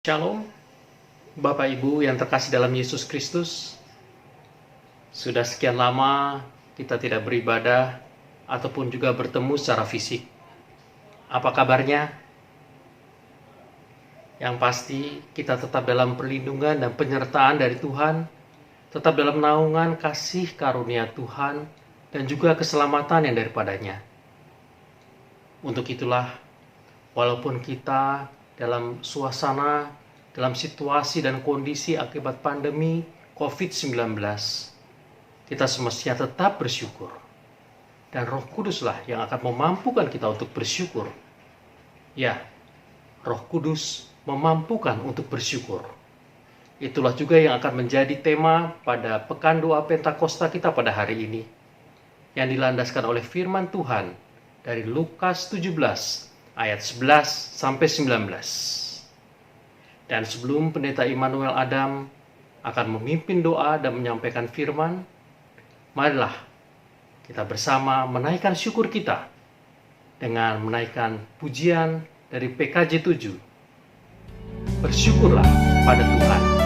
Shalom, Bapak Ibu yang terkasih dalam Yesus Kristus. Sudah sekian lama kita tidak beribadah ataupun juga bertemu secara fisik. Apa kabarnya? Yang pasti kita tetap dalam perlindungan dan penyertaan dari Tuhan, tetap dalam naungan kasih karunia Tuhan dan juga keselamatan yang daripadanya. Untuk itulah, walaupun kita dalam suasana, dalam situasi dan kondisi akibat pandemi COVID-19, kita semestinya tetap bersyukur. Dan Roh Kuduslah yang akan memampukan kita untuk bersyukur. Ya, Roh Kudus memampukan untuk bersyukur. Itulah juga yang akan menjadi tema pada Pekan Doa Pentakosta kita pada hari ini, yang dilandaskan oleh firman Tuhan dari Lukas 17 ayat 11 sampai 19. Dan sebelum Pendeta Immanuel Adam akan memimpin doa dan menyampaikan firman, marilah kita bersama menaikkan syukur kita dengan menaikkan pujian dari PKJ 7. Bersyukurlah pada Tuhan.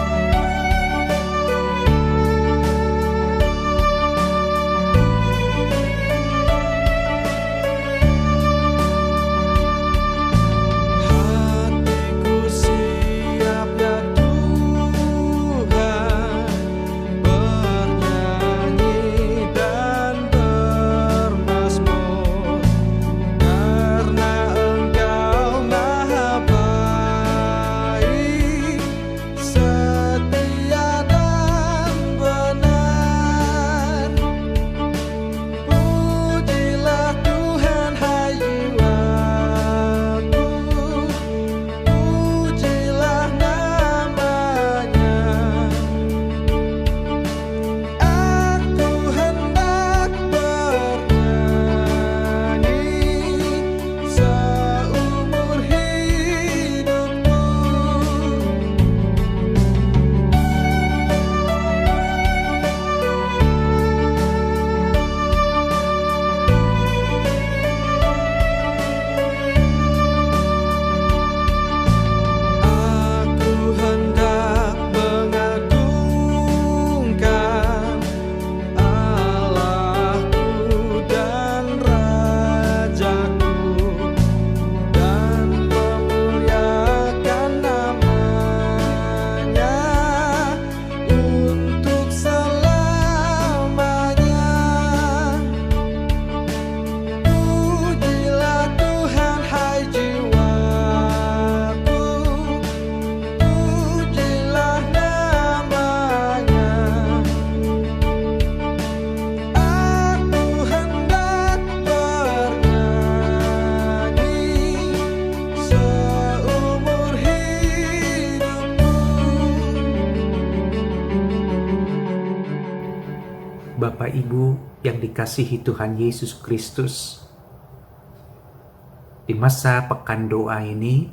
Bapak Ibu yang dikasihi Tuhan Yesus Kristus, di masa pekan doa ini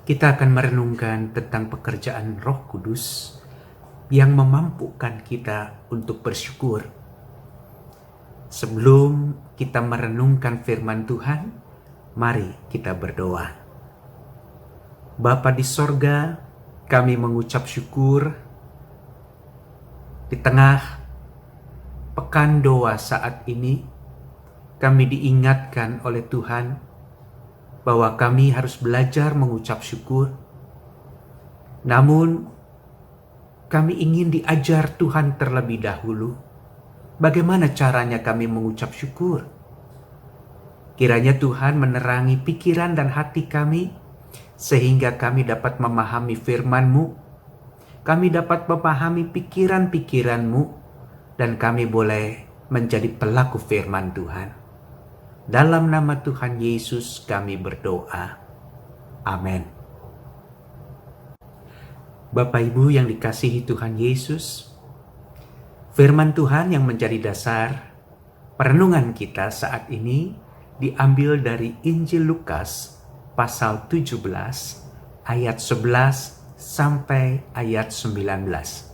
kita akan merenungkan tentang pekerjaan Roh Kudus yang memampukan kita untuk bersyukur. Sebelum kita merenungkan firman Tuhan, mari kita berdoa. Bapa di sorga, kami mengucap syukur di tengah pekan doa saat ini. Kami diingatkan oleh Tuhan bahwa kami harus belajar mengucap syukur. Namun kami ingin diajar Tuhan terlebih dahulu bagaimana caranya kami mengucap syukur. Kiranya Tuhan menerangi pikiran dan hati kami sehingga kami dapat memahami firman-Mu, kami dapat memahami pikiran-pikiran-Mu, dan kami boleh menjadi pelaku firman Tuhan. Dalam nama Tuhan Yesus kami berdoa. Amin. Bapak Ibu yang dikasihi Tuhan Yesus, firman Tuhan yang menjadi dasar perenungan kita saat ini diambil dari Injil Lukas pasal 17 ayat 11 sampai ayat 19.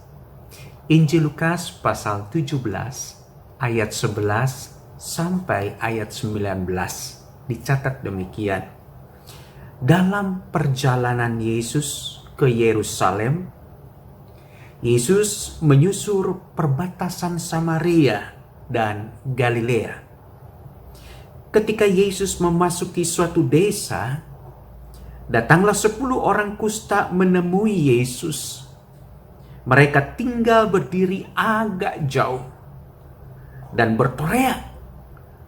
Injil Lukas pasal 17 ayat 11 sampai ayat 19 dicatat demikian. dalam perjalanan Yesus ke Yerusalem, Yesus menyusur perbatasan Samaria dan Galilea. Ketika Yesus memasuki suatu desa, datanglah 10 orang kusta menemui Yesus. Mereka tinggal berdiri agak jauh dan berteriak,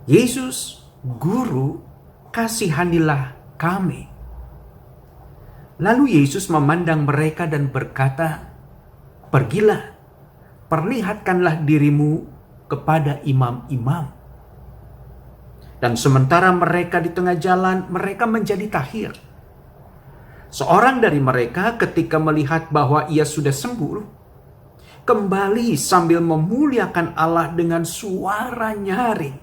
"Yesus, Guru, kasihanilah kami." Lalu Yesus memandang mereka dan berkata, "Pergilah, perlihatkanlah dirimu kepada imam-imam." Dan sementara mereka di tengah jalan, mereka menjadi tahir. Seorang dari mereka ketika melihat bahwa ia sudah sembuh, kembali sambil memuliakan Allah dengan suara nyaring.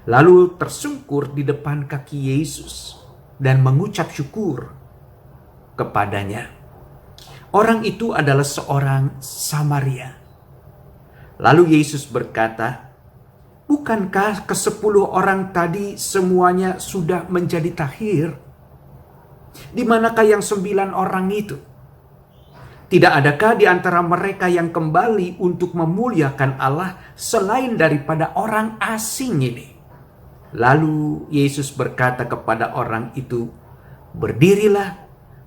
Lalu tersungkur di depan kaki Yesus dan mengucap syukur kepadanya. Orang itu adalah seorang Samaria. Lalu Yesus berkata, "Bukankah ke-10 orang tadi semuanya sudah menjadi tahir? Di manakah yang 9 orang itu? Tidak adakah di antara mereka yang kembali untuk memuliakan Allah selain daripada orang asing ini?" Lalu Yesus berkata kepada orang itu, "Berdirilah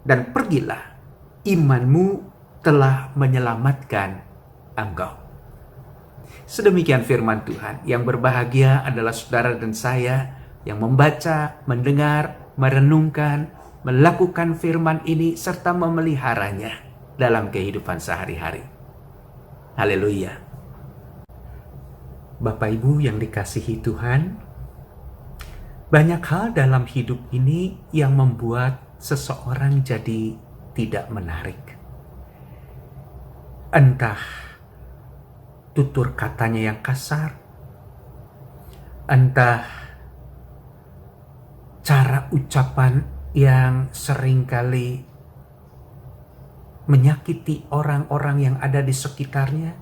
dan pergilah, imanmu telah menyelamatkan engkau." Sedemikian firman Tuhan. Yang berbahagia adalah saudara dan saya yang membaca, mendengar, merenungkan, melakukan firman ini serta memeliharanya dalam kehidupan sehari-hari. Haleluya. Bapak Ibu yang dikasihi Tuhan, banyak hal dalam hidup ini yang membuat seseorang jadi tidak menarik. Entah tutur katanya yang kasar, entah cara ucapan yang seringkali menyakiti orang-orang yang ada di sekitarnya.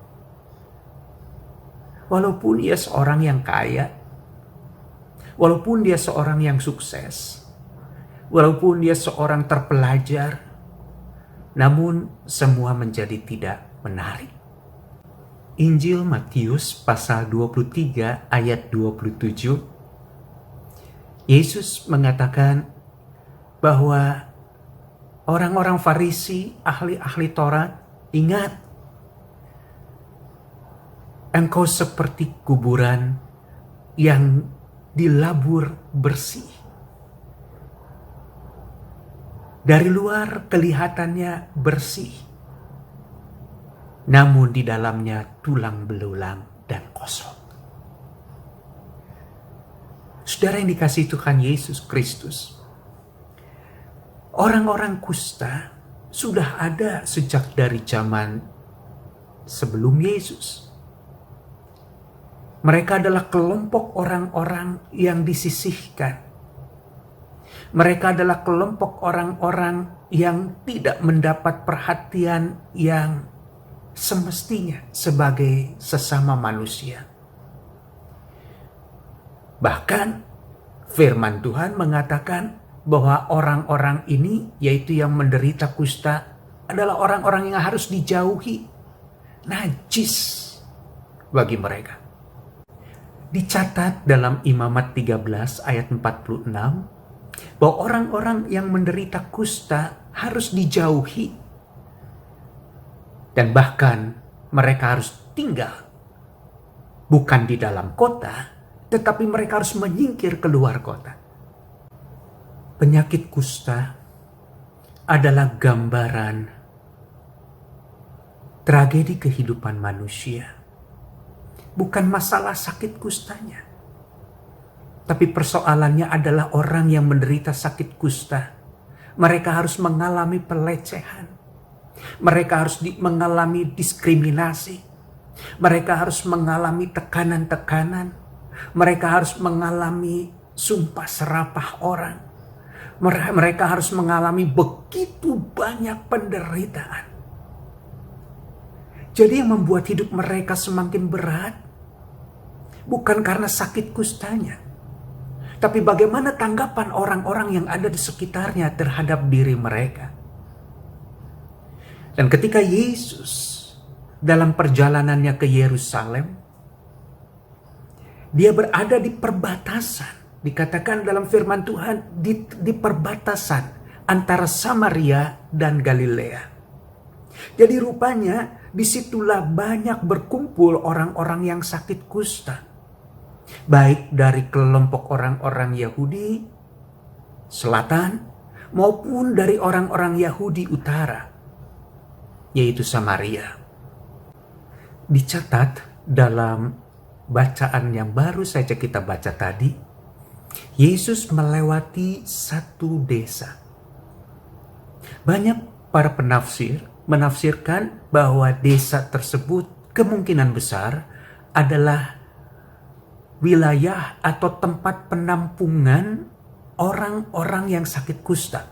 Walaupun ia seorang yang kaya, walaupun dia seorang yang sukses, walaupun dia seorang terpelajar, namun semua menjadi tidak menarik. Injil Matius pasal 23 ayat 27, Yesus mengatakan bahwa orang-orang Farisi, ahli-ahli Taurat, ingat, engkau seperti kuburan yang dilabur bersih. Dari luar kelihatannya bersih, namun di dalamnya tulang belulang dan kosong. Saudara yang dikasihi Tuhan Yesus Kristus, orang-orang kusta sudah ada sejak dari zaman sebelum Yesus. Mereka adalah kelompok orang-orang yang disisihkan. Mereka adalah kelompok orang-orang yang tidak mendapat perhatian yang semestinya sebagai sesama manusia. Bahkan firman Tuhan mengatakan bahwa orang-orang ini, yaitu yang menderita kusta, adalah orang-orang yang harus dijauhi, najis bagi mereka. Dicatat dalam Imamat 13 ayat 46 bahwa orang-orang yang menderita kusta harus dijauhi. Dan bahkan mereka harus tinggal bukan di dalam kota, tetapi mereka harus menyingkir keluar kota. Penyakit kusta adalah gambaran tragedi kehidupan manusia. Bukan masalah sakit kustanya, tapi persoalannya adalah orang yang menderita sakit kusta. Mereka harus mengalami pelecehan. Mereka harus mengalami diskriminasi. Mereka harus mengalami tekanan-tekanan. Mereka harus mengalami sumpah serapah orang. Mereka harus mengalami begitu banyak penderitaan. Jadi yang membuat hidup mereka semakin berat bukan karena sakit kustanya. Tapi bagaimana tanggapan orang-orang yang ada di sekitarnya terhadap diri mereka? Dan ketika Yesus dalam perjalanannya ke Yerusalem, dia berada di perbatasan. Dikatakan dalam firman Tuhan, di perbatasan antara Samaria dan Galilea. Jadi rupanya disitulah banyak berkumpul orang-orang yang sakit kusta. Baik dari kelompok orang-orang Yahudi Selatan maupun dari orang-orang Yahudi Utara, yaitu Samaria. Dicatat dalam bacaan yang baru saja kita baca tadi, Yesus melewati satu desa. Banyak para penafsir menafsirkan bahwa desa tersebut kemungkinan besar adalah wilayah atau tempat penampungan orang-orang yang sakit kusta,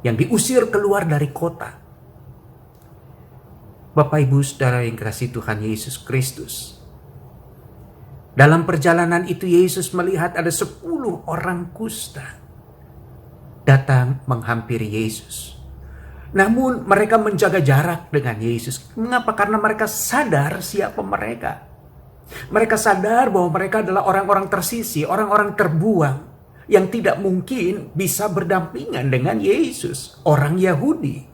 yang diusir keluar dari kota. Bapak Ibu Saudara yang kasih Tuhan Yesus Kristus, dalam perjalanan itu Yesus melihat ada 10 orang kusta datang menghampiri Yesus. Namun mereka menjaga jarak dengan Yesus. Mengapa? Karena mereka sadar siapa mereka. Mereka sadar bahwa mereka adalah orang-orang tersisih, orang-orang terbuang, yang tidak mungkin bisa berdampingan dengan Yesus, orang Yahudi.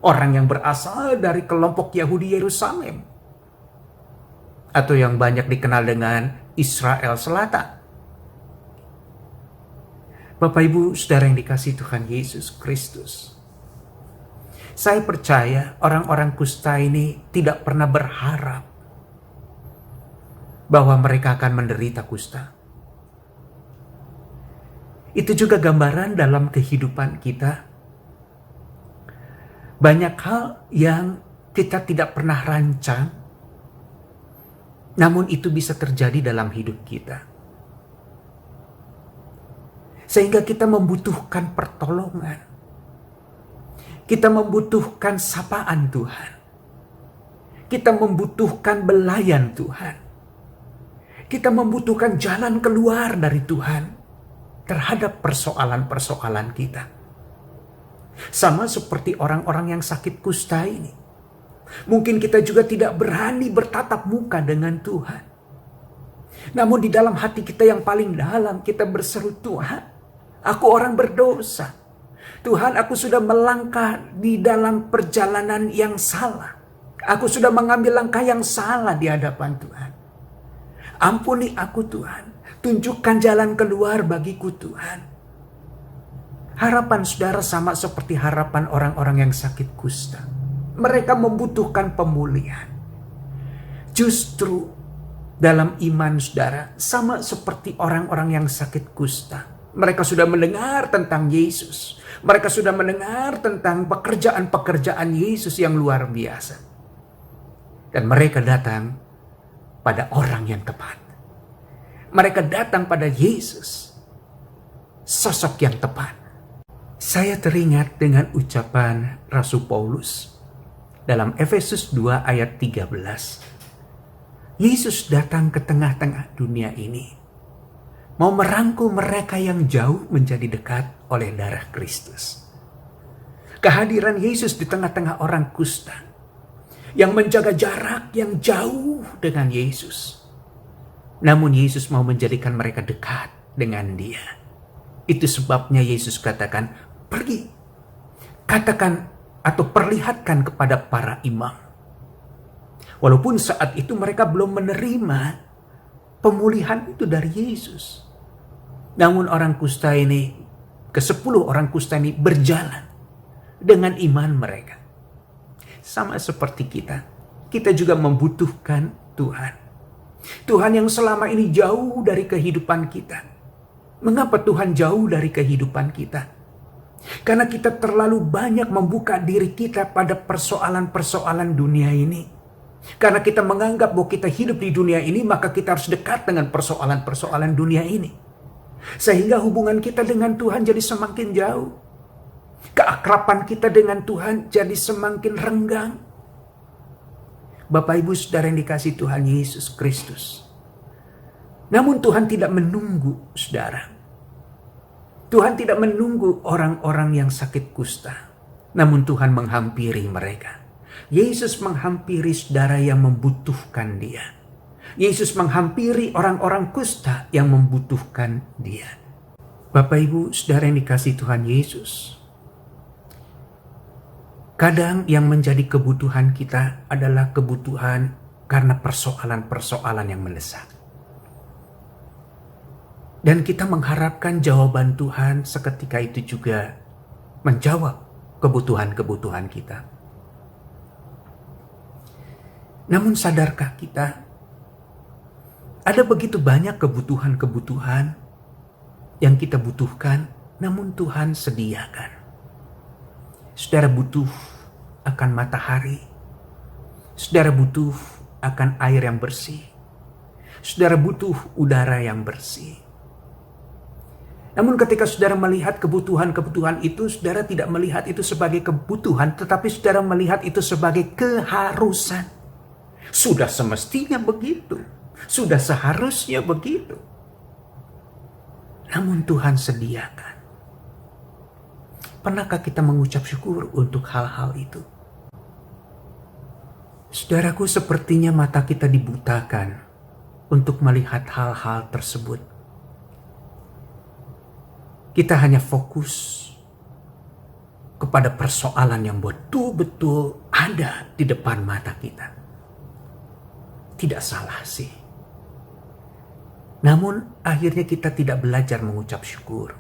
Orang yang berasal dari kelompok Yahudi Yerusalem. Atau yang banyak dikenal dengan Israel Selatan. Bapak Ibu Saudara yang dikasihi Tuhan Yesus Kristus, saya percaya orang-orang kusta ini tidak pernah berharap bahwa mereka akan menderita kusta. Itu juga gambaran dalam kehidupan kita. Banyak hal yang kita tidak pernah rancang, namun itu bisa terjadi dalam hidup kita. Sehingga kita membutuhkan pertolongan. Kita membutuhkan sapaan Tuhan. Kita membutuhkan belayan Tuhan. Kita membutuhkan jalan keluar dari Tuhan terhadap persoalan-persoalan kita. Sama seperti orang-orang yang sakit kusta ini. Mungkin kita juga tidak berani bertatap muka dengan Tuhan. Namun di dalam hati kita yang paling dalam kita berseru, Tuhan, aku orang berdosa. Tuhan, aku sudah melangkah di dalam perjalanan yang salah. Aku sudah mengambil langkah yang salah di hadapan Tuhan. Ampuni aku Tuhan. Tunjukkan jalan keluar bagiku Tuhan. Harapan saudara sama seperti harapan orang-orang yang sakit kusta. Mereka membutuhkan pemulihan. Justru dalam iman saudara sama seperti orang-orang yang sakit kusta. Mereka sudah mendengar tentang Yesus. Mereka sudah mendengar tentang pekerjaan-pekerjaan Yesus yang luar biasa. Dan mereka datang pada orang yang tepat. Mereka datang pada Yesus, sosok yang tepat. Saya teringat dengan ucapan Rasul Paulus dalam Efesus 2 ayat 13. Yesus datang ke tengah-tengah dunia ini, mau merangkul mereka yang jauh menjadi dekat oleh darah Kristus. Kehadiran Yesus di tengah-tengah orang kusta, yang menjaga jarak yang jauh dengan Yesus. Namun Yesus mau menjadikan mereka dekat dengan Dia. Itu sebabnya Yesus katakan, pergi, katakan atau perlihatkan kepada para imam. Walaupun saat itu mereka belum menerima pemulihan itu dari Yesus. Namun orang kusta ini, ke-10 orang kusta ini berjalan dengan iman mereka. Sama seperti kita juga membutuhkan Tuhan. Tuhan yang selama ini jauh dari kehidupan kita. Mengapa Tuhan jauh dari kehidupan kita? Karena kita terlalu banyak membuka diri kita pada persoalan-persoalan dunia ini. Karena kita menganggap bahwa kita hidup di dunia ini, maka kita harus dekat dengan persoalan-persoalan dunia ini. Sehingga hubungan kita dengan Tuhan jadi semakin jauh. Keakraban kita dengan Tuhan jadi semakin renggang. Bapak Ibu Saudara yang dikasihi Tuhan Yesus Kristus, Namun Tuhan tidak menunggu, saudara. Tuhan tidak menunggu orang-orang yang sakit kusta. Namun Tuhan menghampiri mereka. Yesus menghampiri saudara yang membutuhkan dia. Yesus menghampiri orang-orang kusta yang membutuhkan dia. Bapak Ibu saudara yang dikasihi Tuhan Yesus. Kadang yang menjadi kebutuhan kita adalah kebutuhan karena persoalan-persoalan yang mendesak. Dan kita mengharapkan jawaban Tuhan seketika itu juga menjawab kebutuhan-kebutuhan kita. Namun sadarkah kita, ada begitu banyak kebutuhan-kebutuhan yang kita butuhkan, namun Tuhan sediakan. Saudara butuh akan matahari. Saudara butuh akan air yang bersih. Saudara butuh udara yang bersih. Namun ketika saudara melihat kebutuhan-kebutuhan itu, saudara tidak melihat itu sebagai kebutuhan, tetapi saudara melihat itu sebagai keharusan. Sudah semestinya begitu. Sudah seharusnya begitu. Namun Tuhan sediakan. Pernahkah kita mengucap syukur untuk hal-hal itu? Saudaraku, sepertinya mata kita dibutakan untuk melihat hal-hal tersebut. Kita hanya fokus kepada persoalan yang betul-betul ada di depan mata kita. Tidak salah sih. Namun akhirnya kita tidak belajar mengucap syukur.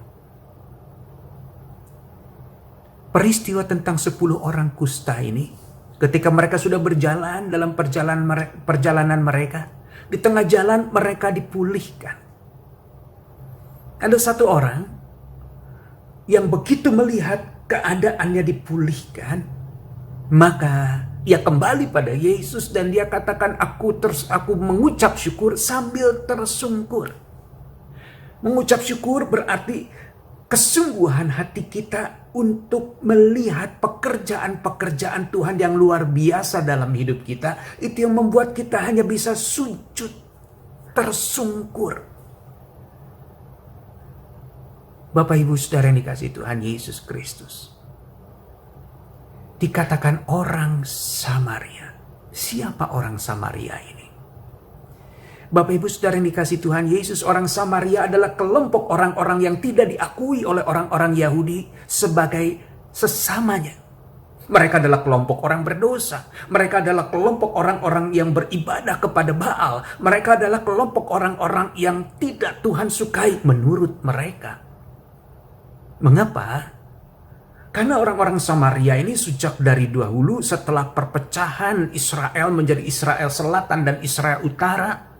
Peristiwa tentang 10 orang kusta ini, ketika mereka sudah berjalan dalam perjalanan mereka, di tengah jalan mereka dipulihkan. Ada satu orang yang begitu melihat keadaannya dipulihkan, maka ia kembali pada Yesus dan dia katakan, aku mengucap syukur sambil tersungkur. Mengucap syukur berarti kesungguhan hati kita untuk melihat pekerjaan-pekerjaan Tuhan yang luar biasa dalam hidup kita. Itu yang membuat kita hanya bisa sujud, tersungkur. Bapak Ibu Saudara yang dikasihi Tuhan Yesus Kristus. Dikatakan orang Samaria. Siapa orang Samaria ini? Bapak Ibu Saudara yang dikasihi Tuhan Yesus, orang Samaria adalah kelompok orang-orang yang tidak diakui oleh orang-orang Yahudi sebagai sesamanya. Mereka adalah kelompok orang berdosa. Mereka adalah kelompok orang-orang yang beribadah kepada Baal. Mereka adalah kelompok orang-orang yang tidak Tuhan sukai menurut mereka. Mengapa? Karena orang-orang Samaria ini sejak dari dahulu setelah perpecahan Israel menjadi Israel Selatan dan Israel Utara.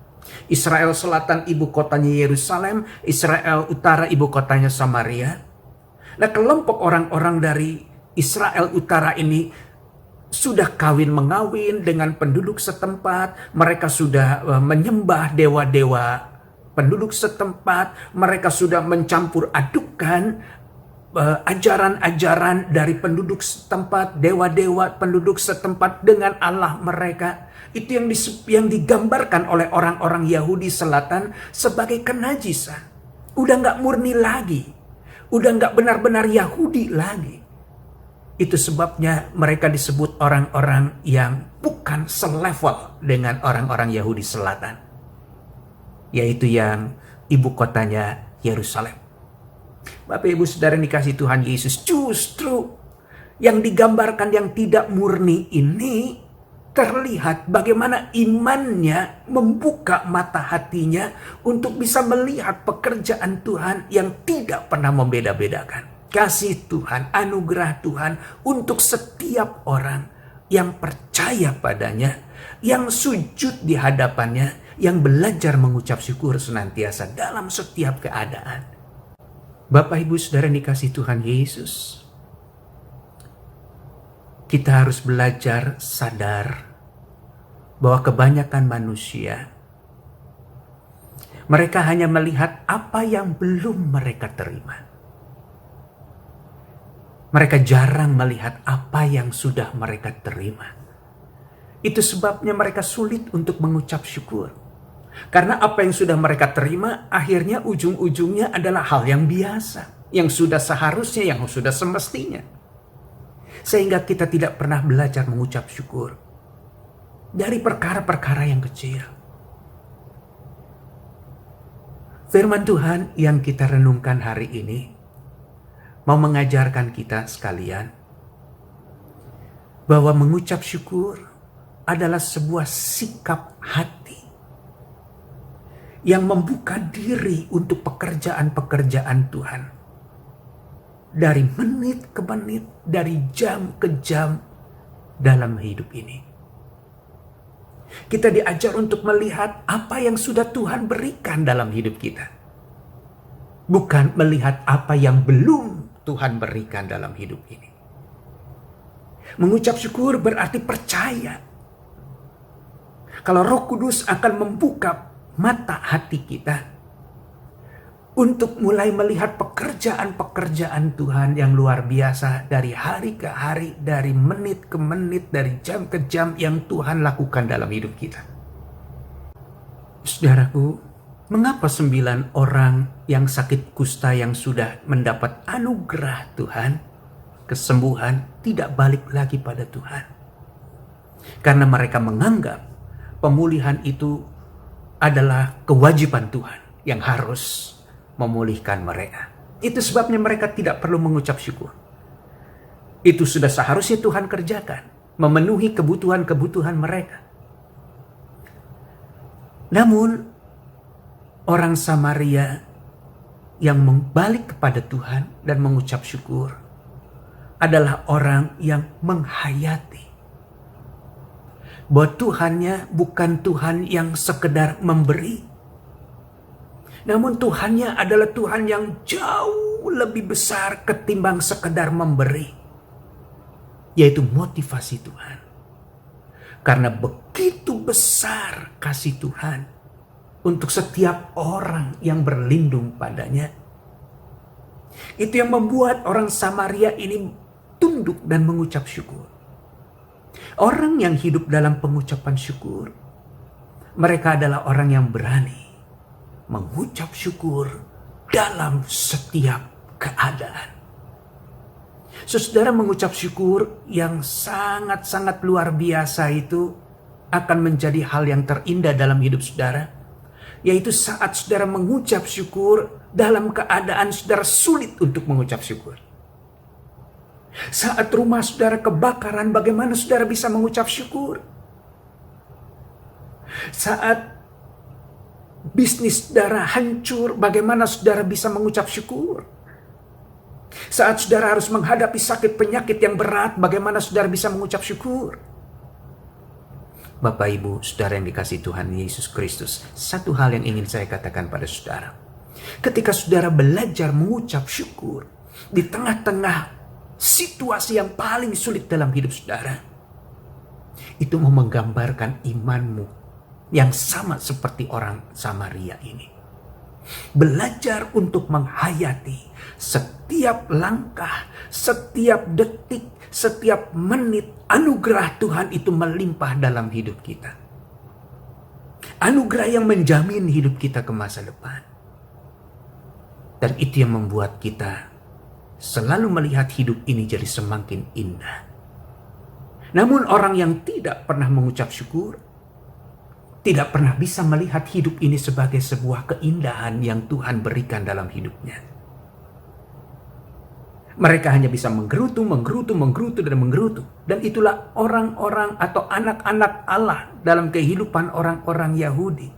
Israel Selatan ibu kotanya Yerusalem, Israel Utara ibu kotanya Samaria. Nah, kelompok orang-orang dari Israel Utara ini sudah kawin mengawin dengan penduduk setempat. Mereka sudah menyembah dewa-dewa penduduk setempat. Mereka sudah mencampur adukan ajaran-ajaran dari penduduk setempat, dewa-dewa penduduk setempat dengan Allah mereka. Itu yang digambarkan oleh orang-orang Yahudi Selatan sebagai kenajisan. Udah gak murni lagi. Udah gak benar-benar Yahudi lagi. Itu sebabnya mereka disebut orang-orang yang bukan selevel dengan orang-orang Yahudi Selatan. Yaitu yang ibu kotanya Yerusalem. Bapak Ibu Saudara yang dikasihi Tuhan Yesus, justru yang digambarkan yang tidak murni ini terlihat bagaimana imannya membuka mata hatinya untuk bisa melihat pekerjaan Tuhan yang tidak pernah membeda-bedakan. Kasih Tuhan, anugerah Tuhan untuk setiap orang yang percaya padanya, yang sujud di hadapannya, yang belajar mengucap syukur senantiasa dalam setiap keadaan. Bapak Ibu Saudara yang dikasihi Tuhan Yesus, kita harus belajar sadar bahwa kebanyakan manusia, mereka hanya melihat apa yang belum mereka terima. Mereka jarang melihat apa yang sudah mereka terima. Itu sebabnya mereka sulit untuk mengucap syukur. Karena apa yang sudah mereka terima, akhirnya ujung-ujungnya adalah hal yang biasa, yang sudah seharusnya, yang sudah semestinya. Sehingga kita tidak pernah belajar mengucap syukur dari perkara-perkara yang kecil. Firman Tuhan yang kita renungkan hari ini mau mengajarkan kita sekalian bahwa mengucap syukur adalah sebuah sikap hati yang membuka diri untuk pekerjaan-pekerjaan Tuhan. Dari menit ke menit, dari jam ke jam dalam hidup ini. Kita diajar untuk melihat apa yang sudah Tuhan berikan dalam hidup kita. Bukan melihat apa yang belum Tuhan berikan dalam hidup ini. Mengucap syukur berarti percaya. Kalau Roh Kudus akan membuka mata hati kita untuk mulai melihat pekerjaan-pekerjaan Tuhan yang luar biasa dari hari ke hari, dari menit ke menit, dari jam ke jam yang Tuhan lakukan dalam hidup kita. Saudaraku, mengapa 9 orang yang sakit kusta yang sudah mendapat anugerah Tuhan, kesembuhan, tidak balik lagi pada Tuhan? Karena mereka menganggap pemulihan itu adalah kewajiban Tuhan yang harus memulihkan mereka. Itu sebabnya mereka tidak perlu mengucap syukur. Itu sudah seharusnya Tuhan kerjakan, memenuhi kebutuhan-kebutuhan mereka. Namun, orang Samaria yang balik kepada Tuhan dan mengucap syukur adalah orang yang menghayati bahwa Tuhannya bukan Tuhan yang sekedar memberi, namun Tuhannya adalah Tuhan yang jauh lebih besar ketimbang sekedar memberi, yaitu motivasi Tuhan. Karena begitu besar kasih Tuhan untuk setiap orang yang berlindung padanya, itu yang membuat orang Samaria ini tunduk dan mengucap syukur. Orang yang hidup dalam pengucapan syukur, mereka adalah orang yang berani mengucap syukur dalam setiap keadaan. Saudara, mengucap syukur yang sangat-sangat luar biasa itu akan menjadi hal yang terindah dalam hidup saudara, yaitu saat saudara mengucap syukur dalam keadaan saudara sulit untuk mengucap syukur. Saat rumah saudara kebakaran, bagaimana saudara bisa mengucap syukur? Saat bisnis saudara hancur, bagaimana saudara bisa mengucap syukur? Saat saudara harus menghadapi sakit penyakit yang berat, bagaimana saudara bisa mengucap syukur? Bapak, Ibu, saudara yang dikasihi Tuhan Yesus Kristus, satu hal yang ingin saya katakan pada saudara. Ketika saudara belajar mengucap syukur di tengah-tengah situasi yang paling sulit dalam hidup saudara, itu mau menggambarkan imanmu yang sama seperti orang Samaria ini. Belajar untuk menghayati setiap langkah, setiap detik, setiap menit anugerah Tuhan itu melimpah dalam hidup kita. Anugerah yang menjamin hidup kita ke masa depan. Dan itu yang membuat kita selalu melihat hidup ini jadi semakin indah. Namun orang yang tidak pernah mengucap syukur, tidak pernah bisa melihat hidup ini sebagai sebuah keindahan yang Tuhan berikan dalam hidupnya. Mereka hanya bisa menggerutu, dan menggerutu. Dan itulah orang-orang atau anak-anak Allah dalam kehidupan orang-orang Yahudi.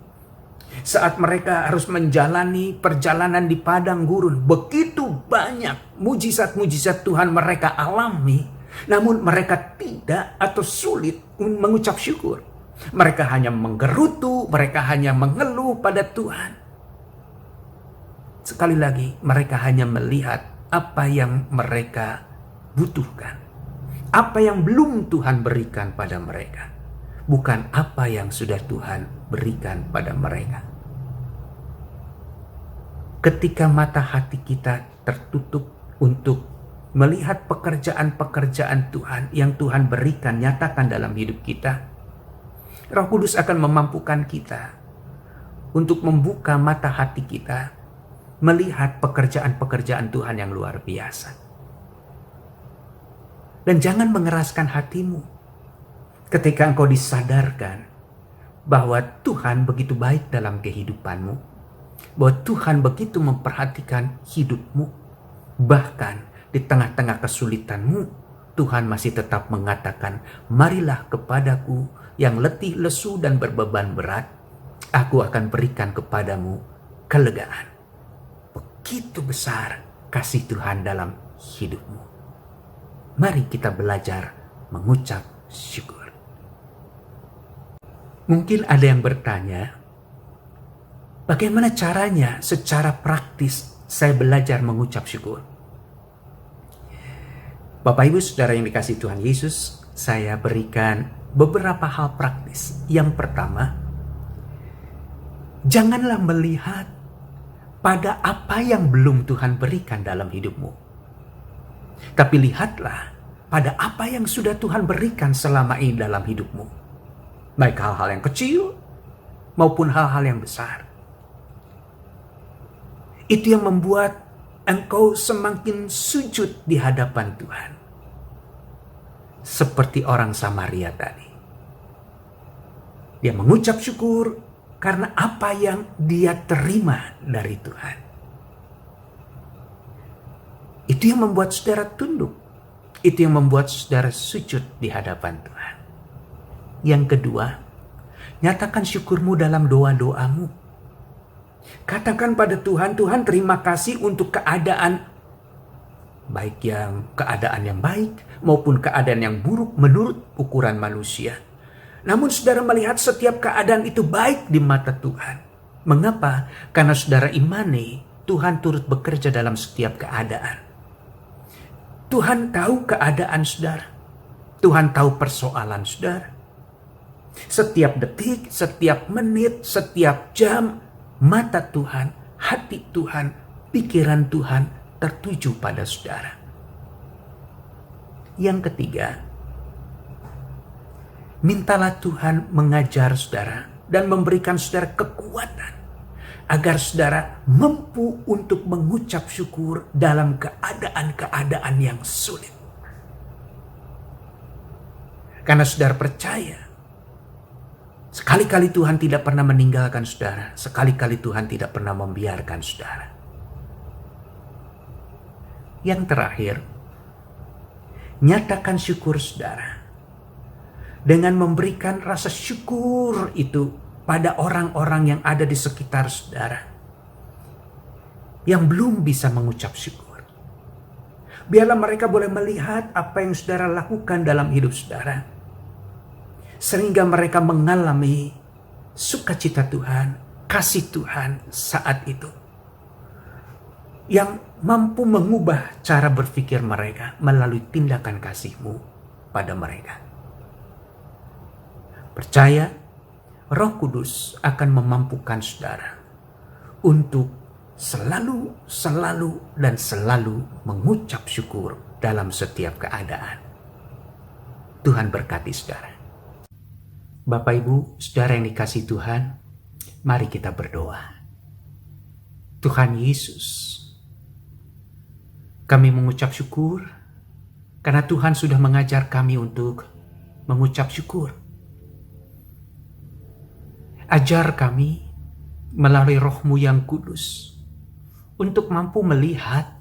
Saat mereka harus menjalani perjalanan di padang gurun, begitu banyak mujizat-mujizat Tuhan mereka alami, namun mereka tidak atau sulit mengucap syukur. Mereka hanya menggerutu, mereka hanya mengeluh pada Tuhan. Sekali lagi, mereka hanya melihat apa yang mereka butuhkan, apa yang belum Tuhan berikan pada mereka, bukan apa yang sudah Tuhan berikan pada mereka. Ketika mata hati kita tertutup untuk melihat pekerjaan-pekerjaan Tuhan yang Tuhan berikan, nyatakan dalam hidup kita, Roh Kudus akan memampukan kita untuk membuka mata hati kita, melihat pekerjaan-pekerjaan Tuhan yang luar biasa. Dan jangan mengeraskan hatimu ketika engkau disadarkan bahwa Tuhan begitu baik dalam kehidupanmu, bahwa Tuhan begitu memperhatikan hidupmu, bahkan di tengah-tengah kesulitanmu, Tuhan masih tetap mengatakan, marilah kepadaku yang letih, lesu, dan berbeban berat, aku akan berikan kepadamu kelegaan. Begitu besar kasih Tuhan dalam hidupmu. Mari kita belajar mengucap syukur. Mungkin ada yang bertanya, bagaimana caranya secara praktis saya belajar mengucap syukur? Bapak Ibu Saudara yang dikasihi Tuhan Yesus, saya berikan beberapa hal praktis. Yang pertama, janganlah melihat pada apa yang belum Tuhan berikan dalam hidupmu. Tapi lihatlah pada apa yang sudah Tuhan berikan selama ini dalam hidupmu. Baik hal-hal yang kecil maupun hal-hal yang besar. Itu yang membuat engkau semakin sujud di hadapan Tuhan. Seperti orang Samaria tadi. Dia mengucap syukur karena apa yang dia terima dari Tuhan. Itu yang membuat saudara tunduk. Itu yang membuat saudara sujud di hadapan Tuhan. Yang kedua, nyatakan syukurmu dalam doa-doamu. Katakan pada Tuhan, Tuhan terima kasih untuk keadaan keadaan yang baik maupun keadaan yang buruk menurut ukuran manusia. Namun saudara melihat setiap keadaan itu baik di mata Tuhan. Mengapa? Karena saudara imani Tuhan turut bekerja dalam setiap keadaan. Tuhan tahu keadaan saudara. Tuhan tahu persoalan saudara. Setiap detik, setiap menit, setiap jam, mata Tuhan, hati Tuhan, pikiran Tuhan tertuju pada saudara. Yang ketiga, mintalah Tuhan mengajar saudara dan memberikan saudara kekuatan agar saudara mampu untuk mengucap syukur dalam keadaan-keadaan yang sulit. Karena saudara percaya, sekali-kali Tuhan tidak pernah meninggalkan saudara, sekali-kali Tuhan tidak pernah membiarkan saudara. Yang terakhir, nyatakan syukur saudara dengan memberikan rasa syukur itu pada orang-orang yang ada di sekitar saudara yang belum bisa mengucap syukur. Biarlah mereka boleh melihat apa yang saudara lakukan dalam hidup saudara, sehingga mereka mengalami sukacita Tuhan, kasih Tuhan saat itu, yang mampu mengubah cara berpikir mereka melalui tindakan kasih-Mu pada mereka. Percaya, Roh Kudus akan memampukan saudara untuk selalu mengucap syukur dalam setiap keadaan. Tuhan berkati saudara. Bapak Ibu, saudara yang dikasihi Tuhan, mari kita berdoa. Tuhan Yesus, kami mengucap syukur karena Tuhan sudah mengajar kami untuk mengucap syukur. Ajar kami melalui Roh-Mu yang kudus untuk mampu melihat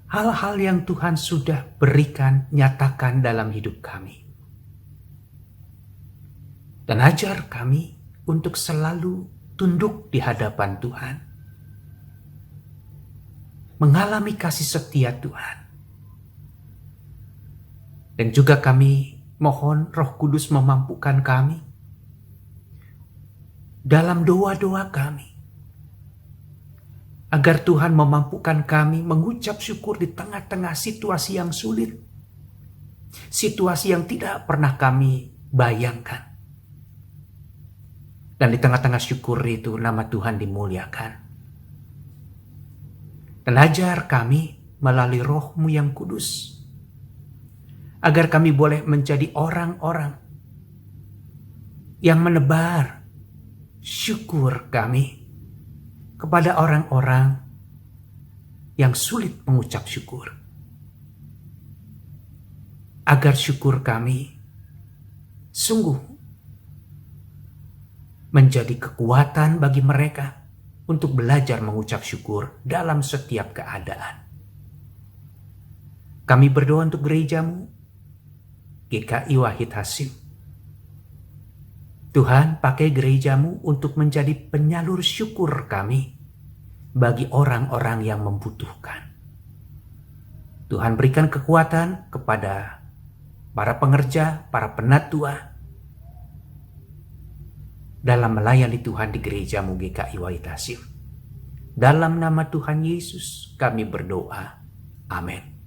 hal-hal yang Tuhan sudah berikan, nyatakan dalam hidup kami. Dan ajar kami untuk selalu tunduk di hadapan Tuhan, mengalami kasih setia Tuhan. Dan juga kami mohon Roh Kudus memampukan kami dalam doa-doa kami, agar Tuhan memampukan kami mengucap syukur di tengah-tengah situasi yang sulit, situasi yang tidak pernah kami bayangkan. Dan di tengah-tengah syukur itu nama Tuhan dimuliakan. Dan ajar kami melalui Roh-Mu yang kudus, agar kami boleh menjadi orang-orang yang menebar syukur kami kepada orang-orang yang sulit mengucap syukur. Agar syukur kami sungguh menjadi kekuatan bagi mereka untuk belajar mengucap syukur dalam setiap keadaan. Kami berdoa untuk gerejamu, GKI Wahid Hasyim. Tuhan, pakai gerejamu untuk menjadi penyalur syukur kami bagi orang-orang yang membutuhkan. Tuhan, berikan kekuatan kepada para pengerja, para penatua dalam melayani Tuhan di gerejamu GKI Wahid Hasyim. Dalam nama Tuhan Yesus kami berdoa. Amin.